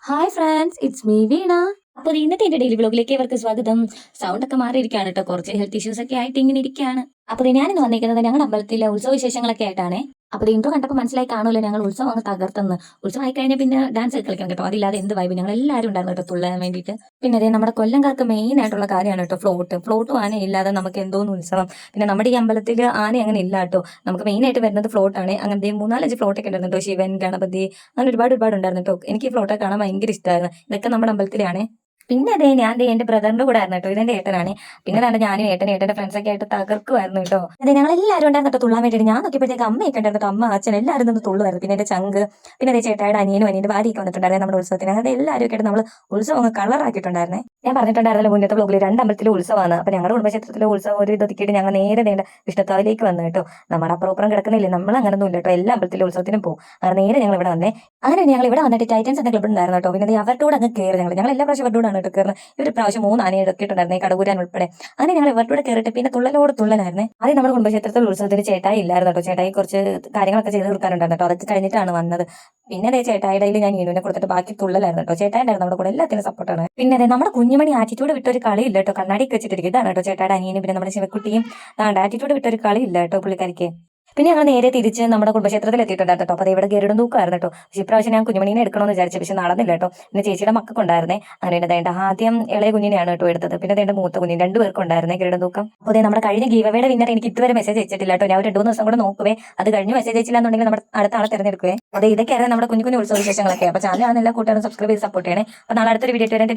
Hi friends, it's me വീണ. അപ്പോൾ ഇന്നത്തെ എൻ്റെ ഡെയിലി വ്ലോഗിലേക്ക് ഇവർക്ക് സ്വാഗതം. സൗണ്ട് ഒക്കെ മാറിയിരിക്കുകയാണ് കേട്ടോ, കുറച്ച് ഹെൽത്ത് ഇഷ്യൂസ് ഒക്കെ ആയിട്ട് ഇങ്ങനെ ഇരിക്കുകയാണ്. അപ്പോൾ ഞാനിന്ന് വന്നിരിക്കുന്നത് ഞങ്ങളുടെ അമ്പലത്തിലെ ഉത്സവ വിശേഷങ്ങളൊക്കെ ആയിട്ടാണ്. അപ്പോൾ ഇൻട്രോ കണ്ടപ്പോൾ മനസ്സിലായി കാണുമല്ലോ, ഞങ്ങൾ ഉത്സവം അങ്ങ് തകർത്തെന്ന്. ഉത്സവം ആയി കഴിഞ്ഞാൽ പിന്നെ ഡാൻസ് ഒക്കെ കളിക്കണം കേട്ടോ, അതില്ലാതെ എന്ത് വൈബ്. ഞങ്ങൾ എല്ലാവരും ഉണ്ടായിരുന്നു കേട്ടോ തുള്ളാൻ വേണ്ടിയിട്ട്. പിന്നെ അതേ നമ്മുടെ കൊല്ലംകാർക്ക് മെയിൻ ആയിട്ടുള്ള കാര്യമാണ് കേട്ടോ ഫ്ലോട്ടും ആന ഇല്ലാതെ നമുക്ക് എന്തോന്ന് ഉത്സവം. പിന്നെ നമ്മുടെ ഈ അമ്പലത്തിൽ ആന അങ്ങനെ ഇല്ല കേട്ടോ, നമുക്ക് മെയിൻ ആയിട്ട് വരുന്നത് ഫ്ലോട്ടാണ്. അങ്ങനത്തെ 3-4 ഫ്ലോട്ടൊക്കെ ഉണ്ടായിരുന്നു കേട്ടോ, ശിവൻ, ഗണപതി, അങ്ങനെ ഒരുപാട് ഉണ്ടായിരുന്നു കേട്ടോ. എനിക്ക് ഈ ഫ്ലോട്ടൊക്കെ കാണാൻ ഭയങ്കര ഇഷ്ടമായിരുന്നു. ഇതൊക്കെ നമ്മുടെ അമ്പലത്തിലാണ്. പിന്നെ അതേ ഞാൻ എന്റെ ബ്രദറിന്റെ കൂടെ ആയിരുന്നു കേട്ടോ, ഇതെന്റെ ഏട്ടനാണ്. പിന്നെ അതാണ് ഞാനും ഏട്ടന്റെ ഫ്രണ്ട്സ് ഒക്കെ ആയിട്ട് തകർക്കുമായിരുന്നു കേട്ടോ. അതെ, ഞങ്ങൾ എല്ലാവരും ഉണ്ടായിരുന്നു കേട്ടോ തുള്ളാൻ വേണ്ടിയിട്ട്. ഞാൻ നോക്കിയപ്പോഴത്തേക്ക് അമ്മയൊക്കെ ഉണ്ടായിരുന്നു കേട്ടോ, അമ്മ അച്ഛൻ എല്ലാവരും നിന്ന് തുള്ളുമായിരുന്നു. പിന്നെ എന്റെ ചങ്ക്, പിന്നെ അതേ ചേട്ടായുടെ അനിയന്റെ ഭാര്യയൊക്കെ വന്നിട്ടുണ്ടായിരുന്നു നമ്മുടെ ഉത്സവത്തിന്. അങ്ങനെ എല്ലാവരും ഒക്കെ ആയിട്ട് നമ്മൾ ഉത്സവം അങ്ങ് കളറാക്കിയിട്ടുണ്ടായിരുന്നേ. ഞാൻ പറഞ്ഞിട്ടുണ്ടായിരുന്നല്ലോ മുന്നത്തെ ബ്ലോഗിൽ 2 അമ്പലത്തിലെ ഉത്സവമാണ്. അപ്പൊ ഞങ്ങളുടെ കുടുംബക്ഷേത്രത്തിലെ ഉത്സവം ഒരു ഇതൊക്കെയായിട്ട് ഞങ്ങൾ നേരെ വേണ്ട വിഷ്ണുത്താവിലേക്ക് വന്നു കേട്ടോ. നമ്മുടെ അപ്പുറം കിടക്കുന്നില്ലേ, നമ്മൾ അങ്ങനെ ഒന്നും ഇല്ല കേട്ടോ, എല്ലാ അമ്പലത്തിലെ ഉത്സവത്തിനും പോകും. അങ്ങനെ നേരെ ഞങ്ങൾ ഇവിടെ വന്നേ. അങ്ങനെ ഞങ്ങൾ ഇവിടെ വന്നിട്ട് ടൈറ്റൻസ് എന്ന ക്ലബ് ഉണ്ടായിരുന്നു കേട്ടോ. പിന്നെ അവരുടെ കൂടെ അങ്ങ് കയറി ഞങ്ങൾ എല്ലാ പ്രാവശ്യം അവരുടെ കൂടെ ആണ് കേട്ടോ കയറുന്നത്. ഇവർ പ്രാവശ്യം 3 ആനയെ എടുത്തിട്ടുണ്ടായിരുന്നു, ഈ കടകൂരാൻ ഉൾപ്പെടെ. അങ്ങനെ ഞങ്ങൾ ഇവരുടെ കൂടെ കയറിയിട്ട് പിന്നെ തുള്ളലായിരുന്നേ. ആദ്യം നമ്മുടെ കുടുംബക്ഷേത്രത്തിൽ ഉത്സവത്തിന് ചേട്ടായി ഇല്ലായിരുന്നു കേട്ടോ. ചേട്ടായി കുറച്ച് കാര്യങ്ങളൊക്കെ ചെയ്ത് തീർക്കാനുണ്ടായിരുന്നു കേട്ടോ, അതൊക്കെ കഴിഞ്ഞിട്ടാണ് വന്നത്. പിന്നെ അതേ ചേട്ടായുടെ ഞാൻ ഈനുവിനെ കൊടുത്തിട്ട് ബാക്കി തുള്ളലായിരുന്നു കേട്ടോ. ചേട്ടായിണ്ടായിരുന്നു നമ്മുടെ കൂടെ, എല്ലാത്തിനും സപ്പോർട്ടാണ്. പിന്നെ അതെ നമ്മുടെ കുഞ്ഞുമണി ആറ്റിറ്റ്യൂഡ് വിട്ടൊരു കളി ഇല്ല കേട്ടോ, കണ്ണാടിയൊക്കെ വെച്ചിട്ടിരിക്കും. ഇതാണ് കേട്ടോ ചേട്ടായുടെ അനിയനും പിന്നെ നമ്മുടെ ശിവക്കുട്ടിയും. ആറ്റിറ്റ്യൂഡ് വിട്ടൊരു കളി ഇല്ല കേട്ടോ പുള്ളിക്കാരിക്ക്. പിന്നെ ഞങ്ങൾ നേരെ തിരിച്ച് നമ്മുടെ കുടുംബക്ഷേത്രത്തിൽ എത്തിയിട്ടുണ്ടായിരുന്നു കേട്ടോ. അപ്പോൾ ഇവിടെ ഗരുഡൻ തൂക്കമായിരുന്നു കേട്ടോ. പക്ഷേ ഇപ്രാവശ്യം ഞാൻ കുഞ്ഞുമണീനെ എടുക്കണമെന്ന് വിചാരിച്ചു, പക്ഷെ നടന്നില്ല കേട്ടോ. പിന്നെ ചേച്ചിയുടെ മക്കൾക്കുണ്ടായിരുന്നേ. അങ്ങനെ വേണ്ട ആദ്യം ഇളയ കുഞ്ഞിനെയാണ് കേട്ടോ എടുത്തത്, പിന്നെ വേണ്ട മൂത്ത കുഞ്ഞിന് 2 പേർക്കും ഉണ്ടായിരുന്നേ ഗരുഡൻ തൂക്കം. അപ്പോൾ നമ്മുടെ കഴിഞ്ഞ ഗീവവേയുടെ വിന്നർ എനിക്ക് ഇതുവരെ മെസ്സേജ് അയച്ചിട്ടില്ല കേട്ടോ. ഞാൻ 2-3 ദിവസം കൂടെ നോക്കുവേ, അത് കഴിഞ്ഞ് മെസ്സേജ് അയച്ചില്ല എന്നുണ്ടെങ്കിൽ നമ്മുടെ അടുത്ത ആളെ തിരഞ്ഞെടുക്കുവേ. അതെ, ഇതൊക്കെയായിരുന്നു നമ്മുടെ കുഞ്ഞു ഉത്സവ വിശേഷങ്ങളൊക്കെ. അപ്പോൾ ചാനൽ എല്ലാ കൂട്ടുകാരും സബ്സ്ക്രൈബ് ചെയ്ത് സപ്പോർട്ട് ചെയ്യണേ. അപ്പോൾ നാളെ അടുത്തൊരു വീഡിയോ വരാൻ.